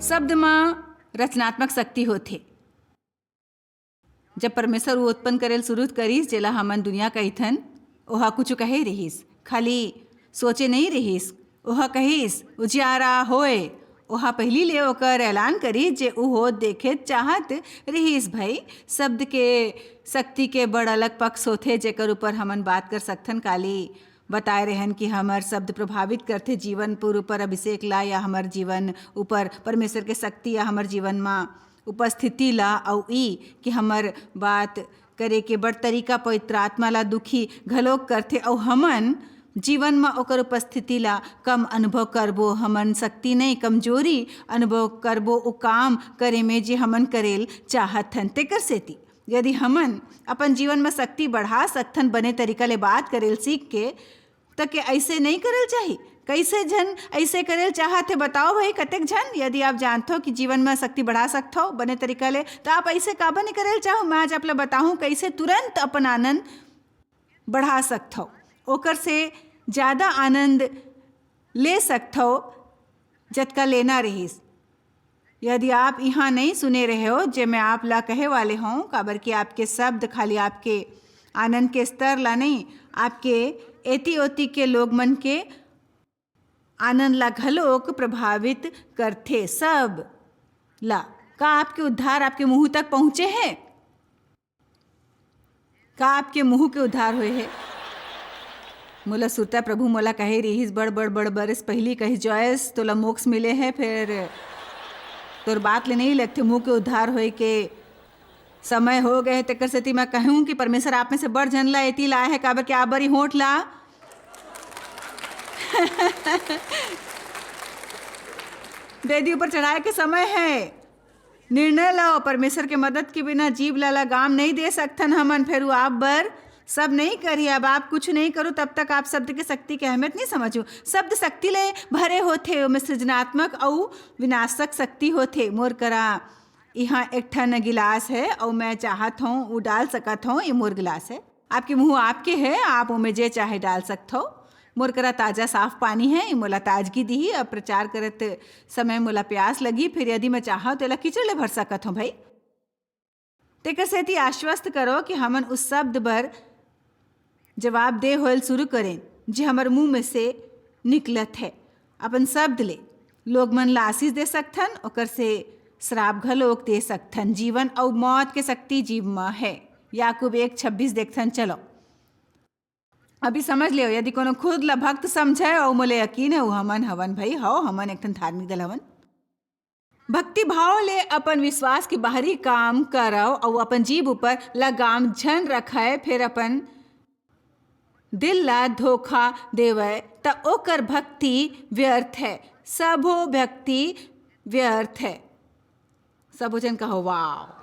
शब्द में रचनात्मक शक्ति होते। जब परमेश्वर वो उत्पन्न करेल शुरू करीस जेला हमन दुनिया कहिथन, ओहा कुछ कहे रहीस, खाली सोचे नहीं रहीस, ओहा कहीस उजियारा होए। ओहा पहली ले ओकर ऐलान करी जे उ हो देखे चाहत रहीस। भाई शब्द के शक्ति के बड़ अलग पक्ष होथे जेकर ऊपर हमन बात कर सकथन। काली बताए रहन कि हमार शब्द प्रभावित करते जीवन पर ऊपर अभिषेक ला, या हमार जीवन ऊपर परमेश्वर के शक्ति या हमार जीवन में उपस्थिति ला, और ई कि हमार बात करे के बड़ तरीका पवित्र आत्मा ला दुखी घलोक करते, और हमन जीवन में ओकर उपस्थिति ला कम अनुभव करबो। हमन शक्ति नहीं कमजोरी अनुभव करबो ओ काम करे में जे हमन करेल चाहथन। तेकर सेती यदि हमन अपन जीवन में शक्ति बढ़ा सकथन बने तरीका ले बात करेल सीख के, तो के ऐसे नहीं करेल चाहिए। कैसे जन ऐसे करेल चाहते बताओ भाई, कतेक जन यदि आप जानते हो कि जीवन में शक्ति बढ़ा सकते हो बने तरीका ले, तो आप ऐसे काबा नहीं करेल चाहो। मैं आज आप लोग बताऊँ कैसे तुरंत अपन आनंद बढ़ा सकते हो, ओकर से ज़्यादा आनंद ले सकते हो जतका लेना रहीस। यदि आप यहाँ नहीं सुने रहे हो जे मैं आप ला कहे वाले हों, काबर कि आपके शब्द खाली आपके आनंद के स्तर ला नहीं, आपके एति ओति के लोग मन के आनंद ला घलोक प्रभावित करते सब ला। का आपके उद्धार आपके मुंह तक पहुँचे हैं? का आपके मुंह के उद्धार हुए हैं? मोला सुरता प्रभु मोला कहे रहीस बड़ बड़ बड़ बरस पहली कही जॉयस तोला मोक्ष मिले है, फिर तोर बात ले नहीं लगते मुँह के उद्धार होए के समय हो गए। तेकर सेती मैं कहूँ कि परमेश्वर आप में से बड़ जन ला एती लाए है, काबर के आप बड़ी होठ ला बेदी ऊपर चढ़ाए के समय है। निर्णय लाओ, परमेश्वर के मदद के बिना जीव ला लगाम नहीं दे सकथन हमन। फिर वो आप बर सब नहीं करी। अब आप कुछ नहीं करो तब तक आप शब्द के शक्ति की अहमियत नहीं समझो। शब्द शक्ति ले भरे होते, उनमें सृजनात्मक और विनाशक शक्ति होते। मोर करा यहाँ एक ठन गिलास है और मैं चाहत हूँ वो डाल सकत हूँ। ये मोर गिलास है, आपके मुँह आपके है, आप उनमें जे चाहे डाल सकते हो। मोर करा ताज़ा साफ पानी है, ये मोला ताजगी दी। अब प्रचार करत समय मोला प्यास लगी, फिर यदि मैं चाहूँ तो कीचड़ ले भर सकत हूँ। भाई तेकर सेती आश्वस्त करो कि हमन उस शब्द बर जवाब दे होल शुरू करें जे हमार मुंह में से निकलत है। अपन शब्द ले लोग मन ला आशीष दे सकथन, ओकर से श्राप घलोक दे सकथन। जीवन और मौत के शक्ति जीव में है। याकूब 1:26 देखथन। चलो अभी समझ लियो, यदि कोनो खुद ला भक्त समझे और मोले यकीन है वो हमन हवन। भाई हो हमन एक ठन धार्मिक दल हवन। भक्ति भाव ले अपन विश्वास के बाहरी काम करो और अपन जीव ऊपर लगाम झन रखे, फिर अपन दिल ला धोखा देवे त ओकर भक्ति व्यर्थ है। सबो भक्ति व्यर्थ है। सबो जन कहो वाव।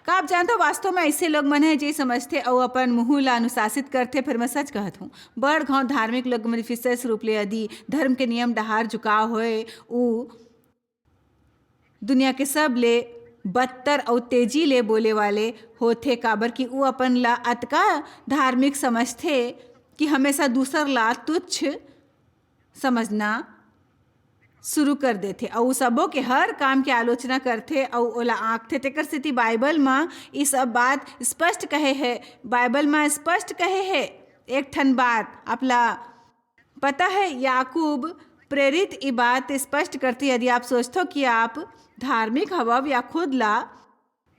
का आप जानते हो वास्तव में ऐसे लोग मन है जे समझते और अपन मुँह ला अनुशासित करते। फिर मैं सच कहत हूँ, बड़ घाव धार्मिक लोग मन विशेष रूप ले यदि धर्म के नियम डहार झुकाव होए, उ दुनिया के सब ले बदतर और तेजी ले बोले वाले होते। काबर कि वो अपन ला अतका धार्मिक समझते कि हमेशा दूसर ला तुच्छ समझना शुरू कर देते, और सबों के हर काम की आलोचना करते और ओला आंकते। तेकर स्थिति बाइबल में ये सब बात स्पष्ट कहे है। बाइबल में स्पष्ट कहे है एक ठन बात आपला पता है। याकूब प्रेरित ये बात स्पष्ट करती। यदि आप सोचते हो कि आप धार्मिक हवव या खुद ला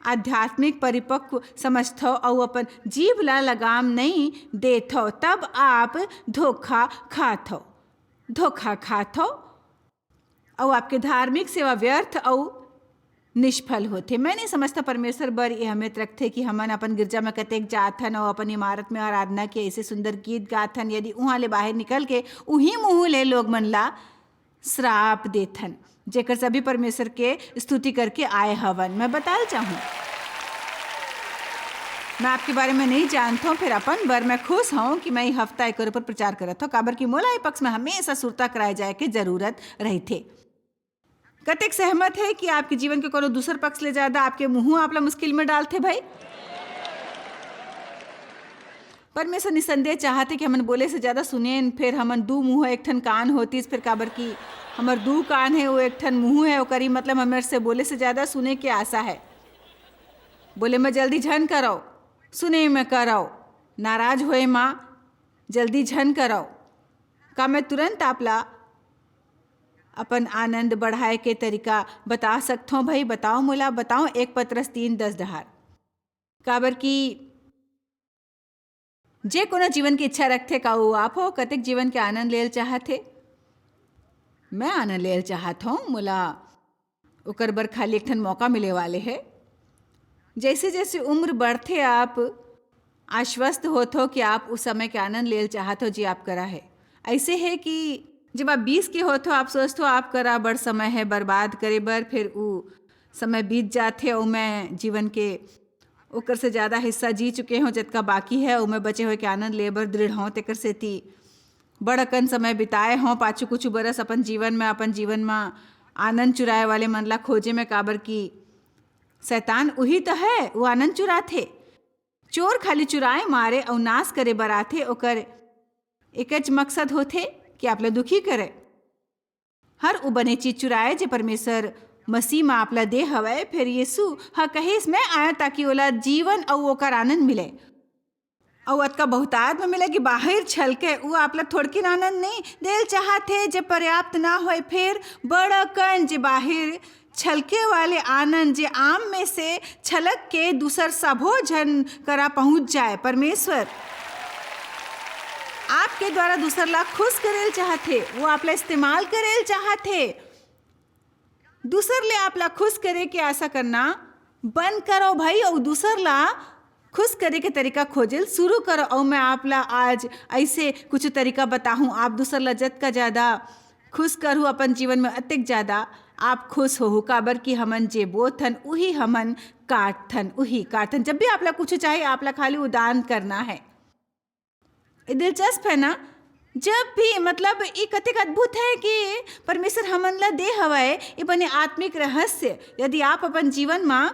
आध्यात्मिक परिपक्व समझते हो और अपन जीव ला लगाम नहीं देते हो, तब आप धोखा खाते हो। धोखा खाते हो और आपके धार्मिक सेवा व्यर्थ और निष्फल होते। मैं नहीं समझता परमेश्वर बर ये अहमियत रखते कि हमन अपन गिरजा में कतेक जाथन और अपन इमारत में आराधना के ऐसे सुंदर गीत गाथन, यदि वहाँ ले बाहर निकल के उही मुँह ले लोग मन ला श्राप देथन, जेकर सभी परमेश्वर के स्तुति करके आए हवन। मैं बताना चाहूँ, मैं आपके बारे में नहीं जानता हूँ, फिर अपन बर मैं खुश हूँ कि मैं हफ्ता एक ऊपर प्रचार करत हूँ। काबर की मोला पक्ष में हमेशा सुरता कराए जाए के जरूरत रही थे। कतेक सहमत है कि आपके जीवन के कोनो दूसर पक्ष ले ज्यादा आपके मुँह आपला मुश्किल में डालते। भाई परमेश्वर निसंदेह चाहते कि हमन बोले से ज्यादा सुने, फिर हमन दू मुँह एक ठन कान होतीस। फिर काबर की हमर 2 कान है, वो एक ठन मुँह है, ओकरी मतलब हमें से बोले से ज़्यादा सुने के आशा है। बोले मैं जल्दी झन कराओ, सुने में कराओ, नाराज होए माँ जल्दी झन कराओ। का मैं तुरंत आपला अपन आनंद बढ़ाए के तरीका बता सकता हूँ भाई? बताओ मोला, बताओ। 1 पत्रस 3:10 डहार काबर की जे कोनो जीवन की इच्छा रखते का वो आप हो, कतेक जीवन के आनंद लेल चाहते? मैं आनंद लेल चाहत हूँ, मोला ओकर बर खाली एक ठन मौका मिले वाले है। जैसे जैसे उम्र बढ़ते आप आश्वस्त होते हो कि आप उस समय के आनंद लेल चाहते हो जी आप करा है। ऐसे है कि जब आप 20 के होते हो आप सोचते हो आप करा बड़ समय है बर्बाद करे बर, फिर वो समय बीत जाते और मैं जीवन के ओकर से ज़्यादा हिस्सा जी चुके हों, जितना बाकी है वो मैं बचे हुए के आनंद ले बर दृढ़ हों, तेकर सेती बड़कन समय बिताए हों। पाछू कुछ बरस अपन जीवन में आनंद चुराए वाले मन ला खोजे में, काबर की शैतान वही तो है, वो आनंद चुराथे। चोर खाली चुराए मारे और नाश करे बर आथे, ओकर एकच मकसद होथे कि आप ला दुखी करे। हर वो बने चीज चुराए जे परमेश्वर मसीह में आपला दे हवय, फिर यीशु हा कहिस मैं आया ताकि ओला जीवन और ओकर आनंद मिले, और अतका बहुतायत में मिले कि बाहर छल के वो आपला थोड़किन आनंद नहीं देल चाहते जे पर्याप्त ना होए, फिर बड़कन जे बाहर छलके वाले आनंद जे आम में से छलक के दूसर सबो जन करा पहुंच जाए। परमेश्वर आपके द्वारा दूसर ला खुश करेल चाहते, वो आपला इस्तेमाल करेल चाहते। दूसर ले आपला खुश करे के आशा करना बंद करो भाई, और दूसर ला खुश करे के तरीका खोजल शुरू करो। और मैं आपला आज ऐसे कुछ तरीका बताऊं, आप दूसर ला जत का ज़्यादा खुश करूँ अपन जीवन में अतिक ज़्यादा आप खुश हो। काबर कि हमन जे बोथन वही हमन काटथन, वही काटथन। जब भी आपला कुछ चाहे आपला खाली उदान करना है। दिलचस्प है ना? जब भी मतलब ये कतिक अद्भुत है कि परमेश्वर हमन ला दे हवय ये बने आत्मिक रहस्य। यदि आप अपन जीवन में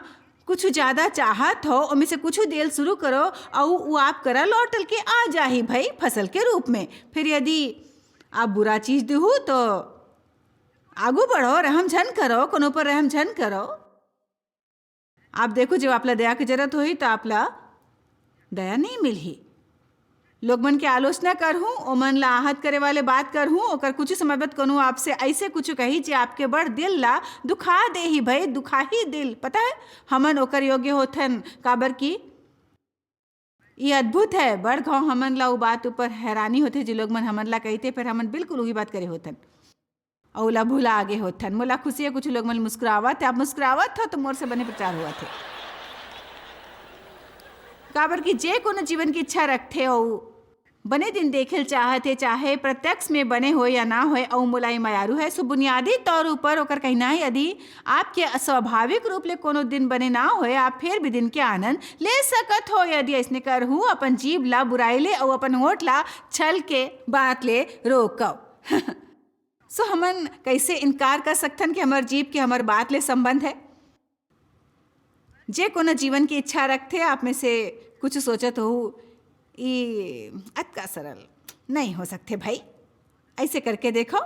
कुछ ज़्यादा चाहत हो और में से कुछ देल शुरू करो और वो आप करा लौटल के आ जाही भाई फसल के रूप में। फिर यदि आप बुरा चीज़ देहू तो आगू बढ़ो, रहम झन करो, कोनो पर रहम झन करो। आप देखो जब आपला दया की जरूरत होई तो आपला दया नहीं मिलही। लोग मन के आलोचना करहूँ, ओ मन ला आहत करे वाले बात करहूँ, ओकर कुछ समय बाद कहूँ आपसे ऐसे कुछ कही जे आपके बड़ दिल ला दुखा दे ही भाई, दुखा ही दिल। पता है हमन ओकर योग्य होथन, काबर की ये अद्भुत है। बड़ घाव हमन ला वो बात ऊपर हैरानी होते जो लोग मन हमन ला कहते, फिर हमन बिल्कुल वही बात करे होथन और ओला भूला आगे होथन। मोला खुशी है कुछ लोग मन मुस्कुरावत है, आप मुस्कुरावत हो तो मोर से बने प्रचार हुआ थे। काबर की जे कोनो जीवन की इच्छा रखते हो बने दिन देखेल चाहते, चाहे प्रत्यक्ष में बने हो या ना हो, और मोलाई मयारू है। सो बुनियादी तौर ऊपर ओकर कहना है यदि आपके अस्वाभाविक रूप ले कोनो दिन बने ना होए, आप फिर भी दिन के आनंद ले सकत हो यदि ऐसने करहूँ अपन जीभ ला बुराई ले और अपन होठ ला छल के बात ले रोको। सो हमन कैसे इनकार कर सकथन कि हमार जीभ के हमार बात ले संबंध है। जे कोनो जीवन की इच्छा रखते आप में से कुछ सोचत हो ये अतका सरल नहीं हो सकते भाई, ऐसे करके देखो।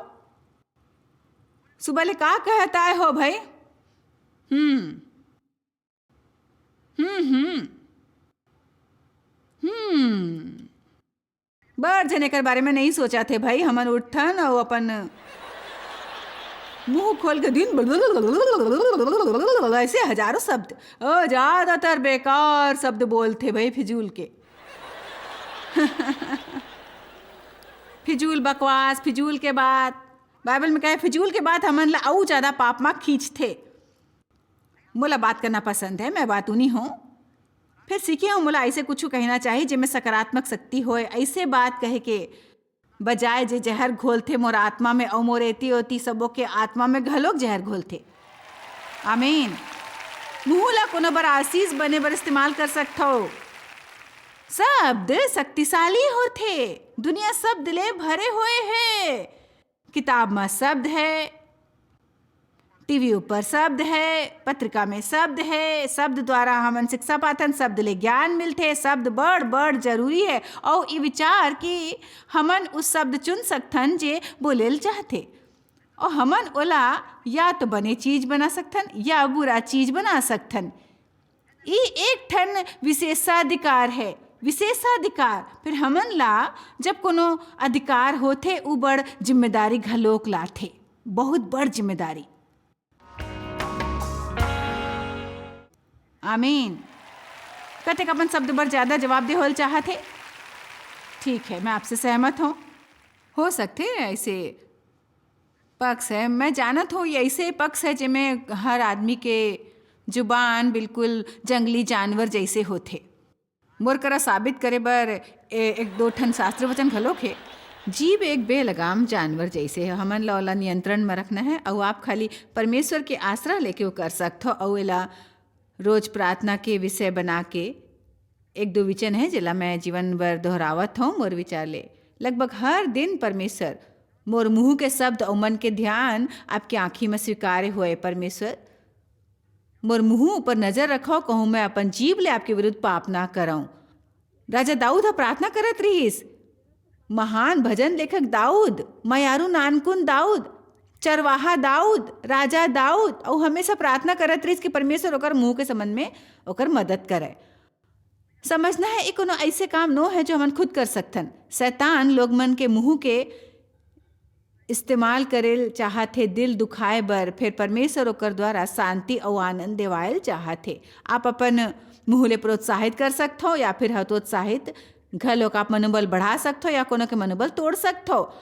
सुबह ले का कहता है हो भाई? बड़ जने कर बारे में नहीं सोचा थे भाई। हमन उठन और अपन मुंह खोल के दिन ऐसे हजारों शब्द, ज्यादातर बेकार शब्द बोलते भाई, फिजूल के। फिजूल बकवास, फिजूल के बात। बाइबल में कहे फिजूल के बात हमन ला और ज़्यादा पाप में खींचते। मोला बात करना पसंद है, मैं बात उन्हीं हूँ। फिर सीखे हूँ मोला ऐसे कुछ कहना चाहिए जिसमें सकारात्मक शक्ति होए। ऐसे बात कहे के बजाय जे जहर घोलते मोर आत्मा में, और मोर एती होती सबों के आत्मा में घलोक जहर घोलते। आमीन। मुँह ला कोनो बर आशीष बने बर इस्तेमाल कर सकता हो। शब्द शक्तिशाली होते, दुनिया शब्द ले भरे हुए है। किताब में शब्द है, टीवी ऊपर शब्द है, पत्रिका में शब्द है। शब्द द्वारा हमन शिक्षा पाथन, शब्द ले ज्ञान मिलते। शब्द बड़ बड़ जरूरी है, और ये विचार कि हमन उस शब्द चुन सकथन जे बोलेल चाहते। और हमन ओला या तो बने चीज बना सकथन या बुरा चीज बना सकथन। ये एक ठन विशेषाधिकार है, विशेषाधिकार। फिर हमन ला जब कोनो अधिकार होथे उ बड़ जिम्मेदारी घलोक लाथे, बहुत बड़ जिम्मेदारी। आमीन। कतेक अपन शब्द बर ज्यादा जवाब दे होल चाहथे। ठीक है, मैं आपसे सहमत हूँ। हो सकते ऐसे पक्ष है, मैं जानत हूँ, ये ऐसे पक्ष है जिनमें हर आदमी के जुबान बिल्कुल जंगली जानवर जैसे होथे। मोर करा साबित करे बर एक दो ठन शास्त्र वचन घलोक है। जीव एक बेलगाम जानवर जैसे है, हमन ला ओला नियंत्रण में रखना है और आप खाली परमेश्वर के आसरा लेके वो कर सकते हो। और एला रोज प्रार्थना के विषय बना के एक दो वचन है जिला मैं जीवन भर दोहरावत हूँ मोर विचार ले। लगभग हर दिन परमेश्वर मोर मुँह के शब्द और मन के ध्यान आपकी आँखी में स्वीकार्य हुए। परमेश्वर मोर मुँह ऊपर नजर रखो, कहूँ मैं अपन जीव ले आपके विरुद्ध पाप ना कराऊं। राजा दाऊद प्रार्थना करत रहीस, महान भजन लेखक दाऊद, मयारू नानकुन दाऊद, चरवाहा दाऊद, राजा दाऊद, और हमेशा प्रार्थना करत रहीस कि परमेश्वर ओकर मुँह के संबंध में ओकर मदद करे। समझना है एक कोनो ऐसे काम नो है जो हमन खुद कर सकथन। शैतान लोग मन के मुँह के इस्तेमाल करेल चाहते दिल दुखाए बर, फिर परमेश्वर ओकर द्वारा शांति और आनंद देवायल चाहते। आप अपन मुँह ले प्रोत्साहित कर सकते हो या फिर हतोत्साहित घलोक आप मनोबल बढ़ा सकते हो या कोनो के मनोबल तोड़ सकते हो।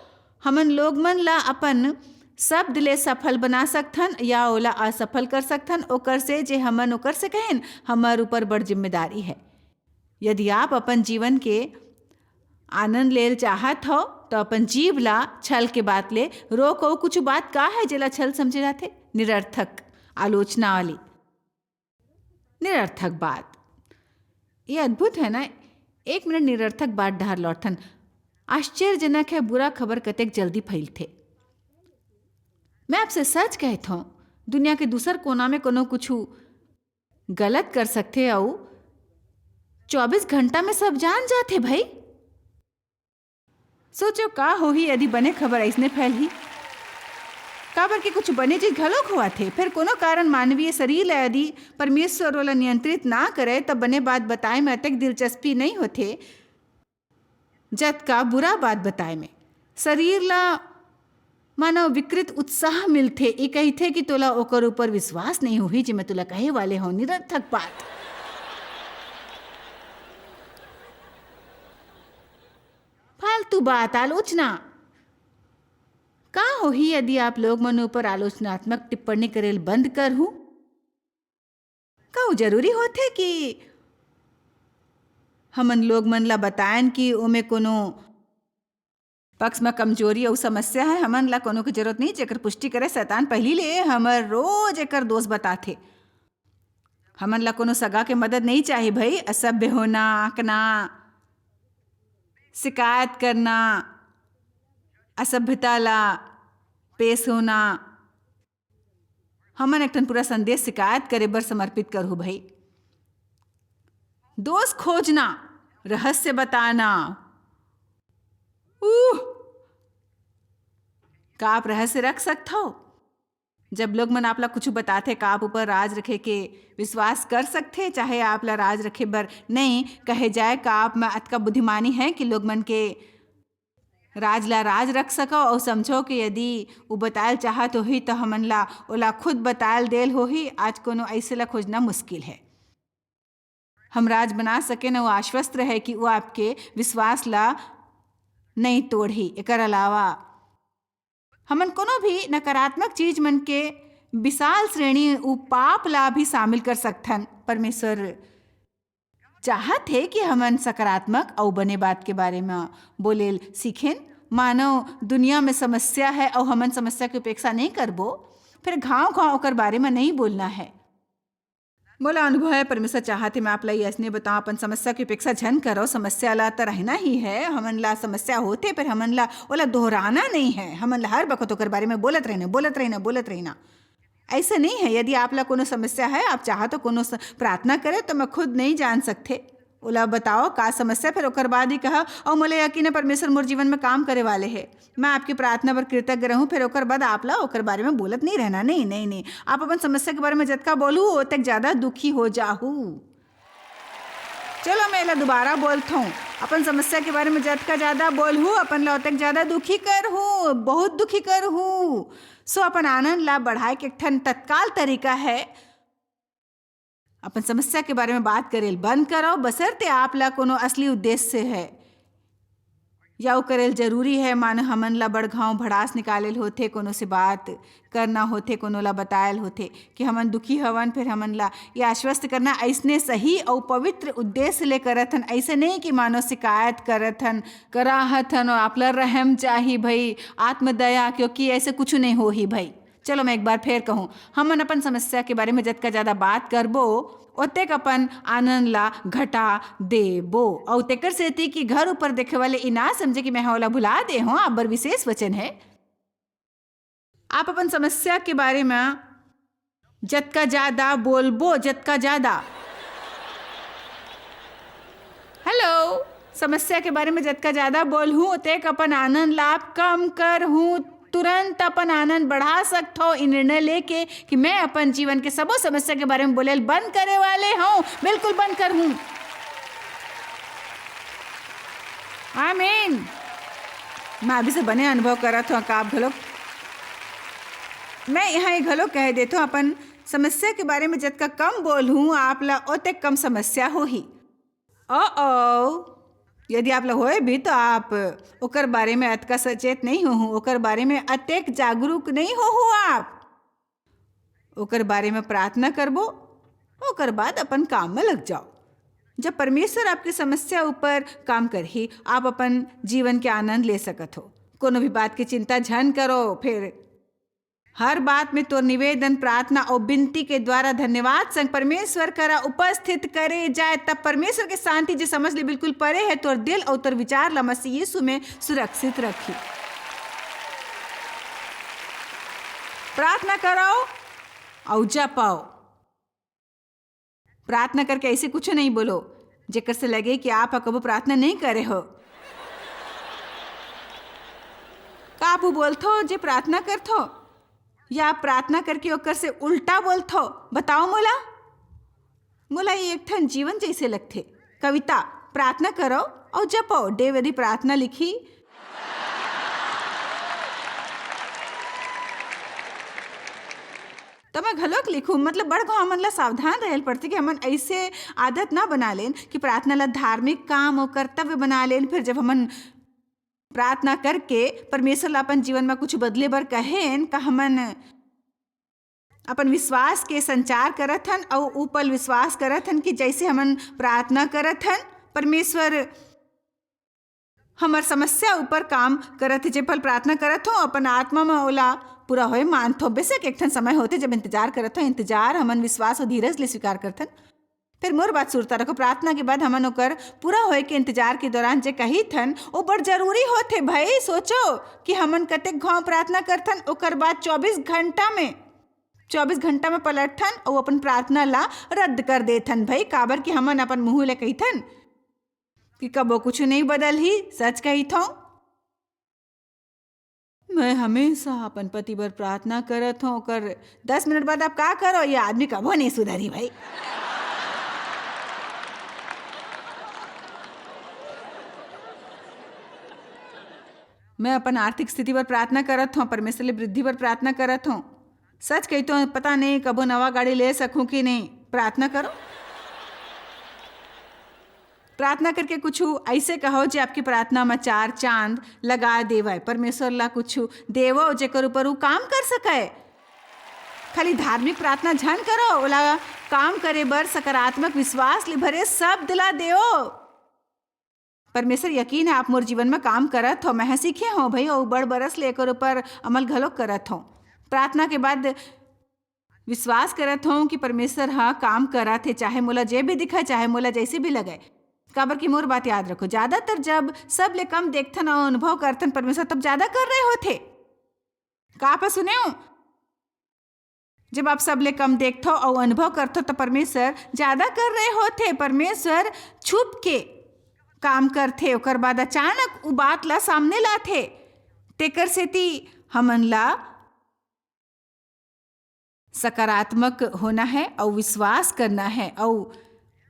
हमन लोग मन ला अपन शब्द ले सफल बना सकथन या ओला असफल कर सकथन। ओकर से जे हमन ओकर से कहेन हमार ऊपर बड़ जिम्मेदारी है। यदि आप अपन जीवन के आनंद लेल चाहत हो तो अपन जीव ला छल के बात ले रोको। कुछ बात का है जेला छल समझे जाते? निरर्थक, आलोचना वाली निरर्थक बात। ये अद्भुत है ना। एक मिनट निरर्थक बात ढार लौटन। आश्चर्यजनक है बुरा खबर कतेक जल्दी फैलथे। मैं आपसे सच कहता हूँ, दुनिया के दूसर कोना में कोनो कुछ गलत कर सकते और 24 घंटा में सब जान जाते। भाई सोचो का होही यदि बने खबर ऐसने फैलही। काबर के कुछ बने चीज घलोक हुआ थे। फिर कोनो कारण मानवीय शरीर यदि परमेश्वर वाला नियंत्रित ना करे तब बने बात बताए में अतक दिलचस्पी नहीं होते जत का बुरा बात बताए में। शरीर ला मानो विकृत उत्साह मिलथे। ये कहते कि तोला ओकर ऊपर विश्वास नहीं हुई जे मैं तोला कहे वाले हूँ। निरर्थक बात, फालतू बात, आलोचना। का होही यदि आप लोग मन ऊपर आलोचनात्मक टिप्पणी करेल बंद कर हूं? का जरूरी होथे कि हमन लोग मन ला बताएं कि ओमे कोनो पक्ष में कमजोरी और समस्या है? हमन ला कोनो की जरूरत नहीं जेकर पुष्टि करे। शैतान पहली ले हमर रोज एकर दोष बताथे। हमन ला कोनो सगा के मदद नहीं चाहिए भाई। असभ्य होना, आंकना, शिकायत करना, असभ्यता ला पेश होना। हमन एक पूरा संदेश शिकायत करे बर समर्पित करो भाई। दोष खोजना, रहस्य बताना। का आप रहस्य रख सकते हो? जब लोग मन आपला कुछ बताते का आप ऊपर राज रखे के विश्वास कर सकते, चाहे आप ला राज रखे बर नहीं कहे जाए। का आप में अतका बुद्धिमानी है कि लोग मन के राज ला राज रख सको और समझो कि यदि वो बतायल चाहत होही तो हमन ला ओला खुद बतायल देल होही। आज कोनो ऐसे ला खोजना मुश्किल है। हम राज बना सके न वो आश्वस्त रहे कि वो आपके विश्वास ला नहीं तोड़ी। एकर अलावा हमन कोनो भी नकारात्मक चीज मन के विशाल श्रेणी उ पाप ला भी शामिल कर सकथन। परमेश्वर चाहत है कि हमन सकारात्मक और बने बात के बारे में बोले सीखें। मानव दुनिया में समस्या है और हमन समस्या की उपेक्षा नहीं करबो, फिर घाव घाव कर बारे में नहीं बोलना है। मोला अनुभव है परमेश्वर चाहते मैं आप ला ऐसने बताऊं अपन समस्या की उपेक्षा झन करो। समस्या ला तो रहना ही है। हमन ला समस्या होते पर हमन ला ओला दोहराना नहीं है। हमन ला हर वक्त ओकर बारे में बोलत रहना। ऐसा नहीं है। यदि आप ला कोनो समस्या है, आप चाहो तो कोनो प्रार्थना करे तो मैं खुद नहीं जान सकते। ओला बताओ का समस्या, फिर ओकर बाद ही कहा और मोले यकीन है परमेश्वर मोर जीवन में काम करे वाले है। मैं आपकी प्रार्थना पर कृतज्ञ रहूं, फिर ओकर बाद आप ला ओकर बारे में बोलत नहीं रहना। नहीं नहीं नहीं, आप अपन समस्या के बारे में जतका बोलू ओतक ज़्यादा दुखी हो जाहू। चलो मैं ला दोबारा बोलता हूँ, अपन समस्या के बारे में जतका ज़्यादा बोलहू अपन ला ओतक ज़्यादा दुखी कर हूँ, बहुत दुखी कर हूँ। सो अपन आनंद ला बढ़ाए के एक ठन तत्काल तरीका है, अपन समस्या के बारे में बात करेल बंद करो, बसरते आप ला कोनो असली उद्देश्य है या वो करेल जरूरी है। मानो हमन ला बड़घाव भड़ास निकालेल होथे, कोनो से बात करना होथे, कोनो ला बतायल होथे कि हमन दुखी हवन, फिर हमन ला ये आश्वस्त करना ऐसने सही और पवित्र उद्देश्य ले करत हन। ऐसे नहीं कि मानो शिकायत करत हन, कराहत हन और आप ला रहम चाही भाई, आत्मदया, क्योंकि ऐसे कुछ नहीं हो ही भाई। चलो मैं एक बार फिर कहूँ, हमन अपन समस्या के बारे में जतका ज़्यादा बात करबो ओतेक अपन आनंद ला घटा देबो। और तेकर सेती कि घर ऊपर देखे वाले ई ना समझे कि मैं ओला भुला दे हूँ, आप बर विशेष वचन है। आप अपन समस्या के बारे में जतका ज़्यादा बोलबो, जतका ज़्यादा, हेलो, समस्या के बारे में जतका ज़्यादा बोलूँ ओतेक अपन आनंद लाभ कम कर हूँ। तुरंत अपन आनंद बढ़ा सकते हो इन निर्णय लेके कि मैं अपन जीवन के सबो समस्या के बारे में बोले बंद करे वाले हूँ, बिल्कुल बंद कर हूँ। आमीन। मैं अभी से बने अनुभव करा था का आप घलो, मैं यहाँ एक घलो कह देता हूँ, अपन समस्या के बारे में जतका कम बोलूँ आप ला ओते कम समस्या हो ही। ओ यदि आप ला होए भी तो आप ओकर बारे में अतका सचेत नहीं हो, ओकर बारे में अतेक जागरूक नहीं हो आप। ओकर बारे में प्रार्थना करबो, ओकर बाद अपन काम में लग जाओ। जब परमेश्वर आपकी समस्या ऊपर काम करही, आप अपन जीवन के आनंद ले सकत हो। कोनो भी बात की चिंता झन करो, फिर हर बात में तो निवेदन, प्रार्थना और विनती के द्वारा धन्यवाद संग परमेश्वर करा उपस्थित करे जाए, तब परमेश्वर के शांति जो समझ ले बिल्कुल परे है तोर दिल और तोर विचार ला मसीह यीशु में सुरक्षित रखी। प्रार्थना करो और जपाओ। प्रार्थना करके ऐसे कुछ नहीं बोलो जेकर से लगे कि आप कबो प्रार्थना नहीं करे हो। का आप बोलथो जे प्रार्थना करथो, या आप प्रार्थना करके ओकर से उल्टा बोलथो? बताओ मोला ये एक ठन जीवन जैसे लगथे। कविता, प्रार्थना करो और जपो। डेव यदि प्रार्थना लिखी तो मैं घलोक लिखूँ, मतलब बड़ घाव मन ला सावधान रहल पड़ते कि हमन ऐसे आदत ना बना लेन कि प्रार्थना ला धार्मिक काम और कर्तव्य बना लेन। फिर जब हमन प्रार्थना करके परमेश्वर ला अपन जीवन में कुछ बदले बर कहेन का हमन अपन विश्वास के संचार करत हन और ऊपर विश्वास करत हन कि जैसे हमन प्रार्थना करत हन परमेश्वर हमार समस्या ऊपर काम करत है। जे पल प्रार्थना करत हो अपन आत्मा में ओला पूरा होए मानथो। बेशक एक ठन समय होते जब इंतजार करत हो, इंतजार हमन विश्वास और धीरज ले स्वीकार करथन। फिर मोर बात सुरता रखो, प्रार्थना के बाद हमन ओकर पूरा होए के इंतजार के दौरान जे कही थन वो बड़ जरूरी होते भाई। सोचो कि हमन कतेक घाव प्रार्थना करथन, ओकर बाद 24 घंटा में पलटथन और अपन प्रार्थना ला रद्द कर देथन भाई। काबर कि हमन अपन मुँह ले कहीथन कि कबो कुछ नहीं बदल ही। सच कही थो, मैं हमेशा अपन पति पर प्रार्थना करत हूँ, ओकर 10 मिनट बाद आप का करो, ये आदमी कबो नहीं सुधरी भाई। मैं अपन आर्थिक स्थिति पर प्रार्थना करत हूँ, परमेश्वर ले वृद्धि पर प्रार्थना करत हूँ। सच कही तो पता नहीं कबो नवा गाड़ी ले सकूँ कि नहीं। प्रार्थना करो, प्रार्थना करके कुछ ऐसे कहो जो आपकी प्रार्थना में 4 चांद लगा देवे। परमेश्वर ला कुछ देवो जेकर ऊपर वो काम कर सके। खाली धार्मिक प्रार्थना झन करो, ओला काम करे बर सकारात्मक विश्वास ले भरे सब दिला देओ। परमेश्वर यकीन है आप मोर जीवन में काम करत हो, मैं सीखे हो भाई और बड़ बरस लेकर ऊपर अमल घलो करत हो। प्रार्थना के बाद विश्वास करत हो कि परमेश्वर हाँ काम करत है, चाहे मोला जे भी दिखा, चाहे मोला जैसे भी लगे। काबर की मोर बात याद रखो, ज्यादातर जब सब ले कम देखथन और अनुभव करथन परमेश्वर तब ज्यादा कर रहे होते। का आप सुने हो जब आप सबले कम देखथो और अनुभव करथो तो परमेश्वर ज़्यादा कर रहे होते। परमेश्वर छुप के काम करथे, ओकर बाद अचानक वो बात ला सामने लाथे। तेकर सेती हमन ला सकारात्मक होना है और विश्वास करना है। और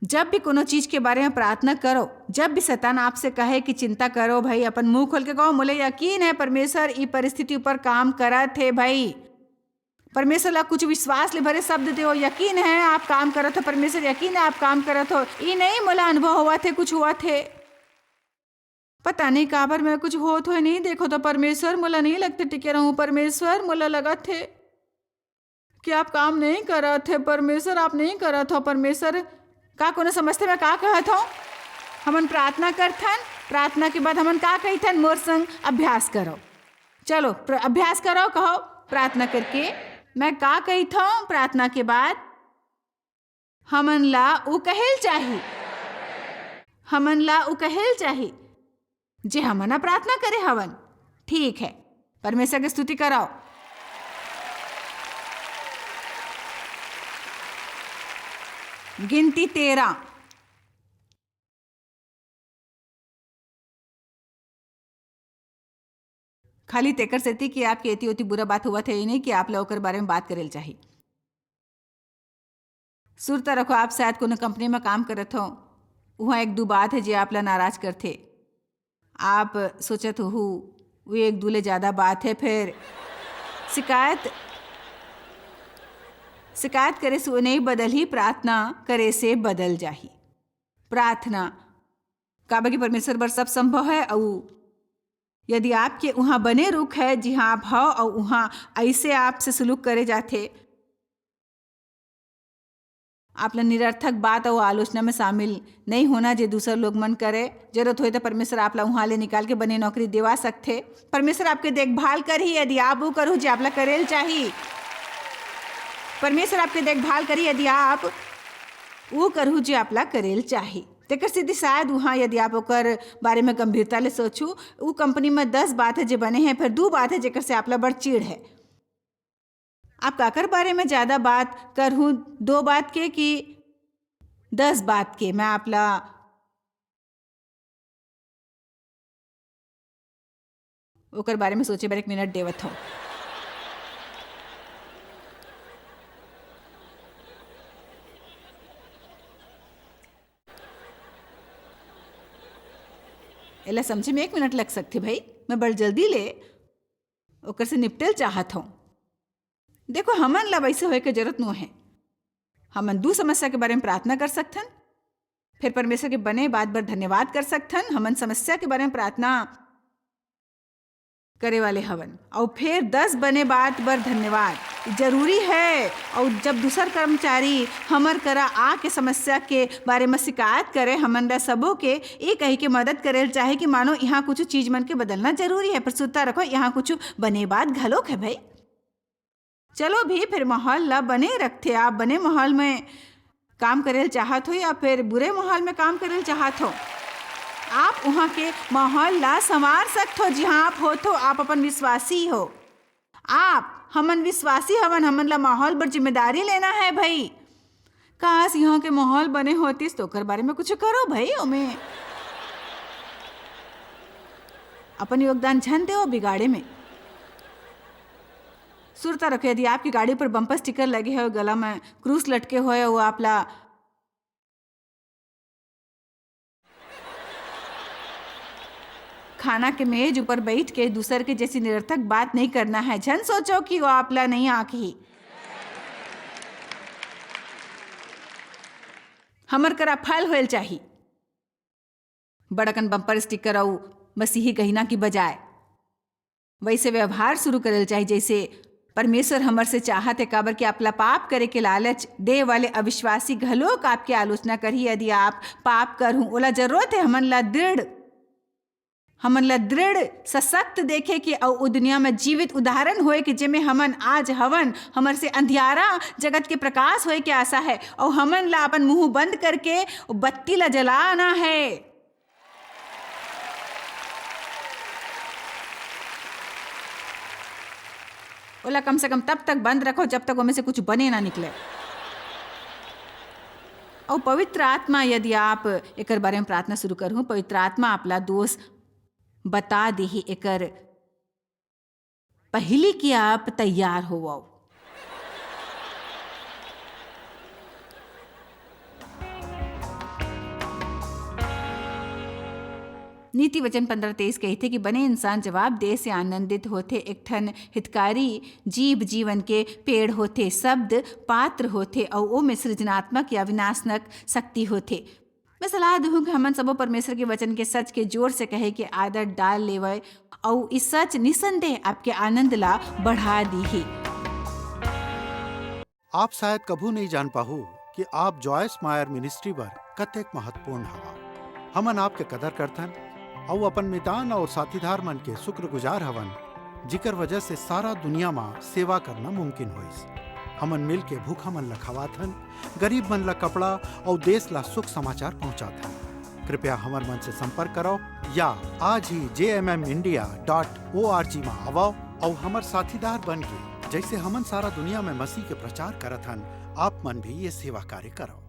जब भी कोनो चीज़ के बारे में प्रार्थना करो, जब भी शैतान आपसे कहे कि चिंता करो भाई, अपन मुंह खोल के कहो मुझे यकीन है परमेश्वर ई परिस्थिति ऊपर काम करत है भाई। परमेश्वर ला कुछ विश्वास ले भरे शब्द दो, यकीन है आप काम करत हो परमेश्वर, यकीन है आप काम करत हो। ये नहीं मोला अनुभव हुआ थे, कुछ हुआ थे, पता नहीं काबर मैं कुछ हो तो नहीं देखो तो परमेश्वर मोला नहीं लगते टिके रहूं। परमेश्वर मोला लगा थे कि आप काम नहीं करत थे, परमेश्वर आप नहीं करत हो। परमेश्वर का कोनो समझते मैं का कहत हो। हमन प्रार्थना करथन, प्रार्थना के बाद हमन का कहिथन, मोर संग अभ्यास करो। चलो अभ्यास करो, कहो प्रार्थना करके मैं का कहिथो। प्रार्थना के बाद हमन ला उ कहेल चाही, हमन ला उ कहेल चाही जे हमन प्रार्थना करे हवन। ठीक है, परमेश्वर की स्तुति कराओ। गिनती 13। खाली तेकर सेती कि आपकी एती ओती बुरा बात हुआ थे, ये नहीं कि आप लोग ओकर बारे में बात करेल चाही। सुरता रखो, आप शायद कोनो कंपनी में काम करत हो, वहाँ एक दो बात है जो आप ला नाराज करते। आप सोचत हो वो एक दूले ज़्यादा बात है, फिर शिकायत करे से नहीं बदल ही, प्रार्थना करे से बदल जाही। प्रार्थना काबा की परमेश्वर बर सब संभव है। और यदि आपके वहाँ बने रुख है जी हाँ आप हो और वहाँ ऐसे आपसे सलूक करे जाते, आप ला निरर्थक बात और आलोचना में शामिल नहीं होना जे दूसर लोग मन करे। जरूरत हो तो परमेश्वर आप ला वहाँ ले निकाल के बने नौकरी देवा सकते। परमेश्वर आपके देखभाल कर ही, यदि आप वो करो जो आप ला करेल चाहिए। परमेश्वर आपके देखभाल करी यदि आप वो करू जो आप ला करेल चाहिए। तेकर सीधी शायद वहाँ यदि आप ओकर बारे में गंभीरता ले सोचू, वो कंपनी में 10 बात है जो बने हैं, फिर 2 बात है जेकर से आप ला बड़ चिड़ है। आप काकर बारे में ज़्यादा बात करूँ, 2 बात के कि 10 बात के, मैं आप ला ओकर बारे में सोचे बार 1 मिनट देवत हूँ। एला समझे में 1 मिनट लग सकते भाई, मैं बड़ जल्दी ले ओकर से निपटेल चाहत हूँ। देखो हमन ला वैसे होए के जरूरत नहीं है। हमन 2 समस्या के बारे में प्रार्थना कर सकथन, फिर परमेश्वर के बने बात बर धन्यवाद कर सकथन। हमन समस्या के बारे में प्रार्थना करे वाले हवन, और फिर 10 बने बात बर धन्यवाद जरूरी है। और जब दूसर कर्मचारी हमर करा आके समस्या के बारे में शिकायत करे, हमन ला सबों के ये कही के मदद करे चाहे कि मानो यहाँ कुछ चीज मन के बदलना जरूरी है, पर सुनता रखो यहाँ कुछ बने बात घलोक है भाई। चलो भी फिर माहौल ला बने रखते। आप बने माहौल में काम करेल चाहत हो या फिर बुरे माहौल में काम करेल चाहत हो, आप वहाँ के माहौल ला संवार सकते हो जहाँ आप हो। तो आप अपन विश्वासी हो, आप हमन विश्वासी हवन, हमन ला माहौल पर जिम्मेदारी लेना है भाई। काश यहाँ के माहौल बने होतीस तो ओकर बारे में कुछ करो भाई, ओमे अपन योगदान झन दे बिगाड़े में। सुरता रखो, यदि आपकी गाड़ी पर बम्पर स्टिकर लगे हो, गला में क्रूस लटके हुए, वो आप ला खाना के मेज ऊपर बैठ के दूसर के जैसी निरर्थक बात नहीं करना है। झन सोचो कि वो आप ला नहीं आखी। हमर करा फल होल चाहिए, बड़कन बम्पर स्टिकर और मसीही गहिना की बजाय वैसे व्यवहार शुरू करल चाहिए जैसे परमेश्वर हमर से चाहत है। काबर कि आपला पाप करे के लालच दे वाले अविश्वासी घलोक आपके आलोचना करही। यदि आप पाप करहूँ, ओला जरूरत है हमन ला दृढ़ सशक्त देखे कि और दुनिया में जीवित उदाहरण होए कि जेमे हमन आज हवन, हमर से अंधियारा जगत के प्रकाश होए के आशा है। और हमन ला अपन मुंह बंद करके बत्ती ला जलाना है। ओला कम से कम तब तक बंद रखो जब तक ओमे से कुछ बने ना निकले। और पवित्र आत्मा, यदि आप एकर बारे में प्रार्थना शुरू करूँ, पवित्र आत्मा आपला दोष बता देही एकर पहले कि आप तैयार हो। नीति वचन 15:23 कहते कि बने इंसान जवाब दे से आनंदित होते, एक ठन हितकारी जीव जीवन के पेड़ होते, शब्द पात्र होते और वो में सृजनात्मक या विनाशनक शक्ति होते। मैं सलाह दूँ कि हमन सबो परमेश्वर के वचन के सच के जोर से कहे कि आदत डाल लेवे और इस सच निसंदेह आपके आनंद ला बढ़ा दी है। आप शायद कभू नहीं जान पाहू कि आप जॉयस मायर मिनिस्ट्री पर कतेक महत्वपूर्ण हवा। हमन आपके कदर करथन और अपन मितान और साथीदार मन के शुक्रगुजार हवन, जिकर वजह से सारा दुनिया में सेवा करना मुमकिन होइस। हमन मिल के भूखा मन ला खवाथन, गरीब मन ला कपड़ा और देश ला सुख समाचार पहुंचाथन। कृपया हमर मन से संपर्क करो या आज ही jmmindia.org में आवो और हमर साथीदार बन के जैसे हमन सारा दुनिया में मसीह के प्रचार करत हन, आप मन भी ये सेवा कार्य करो।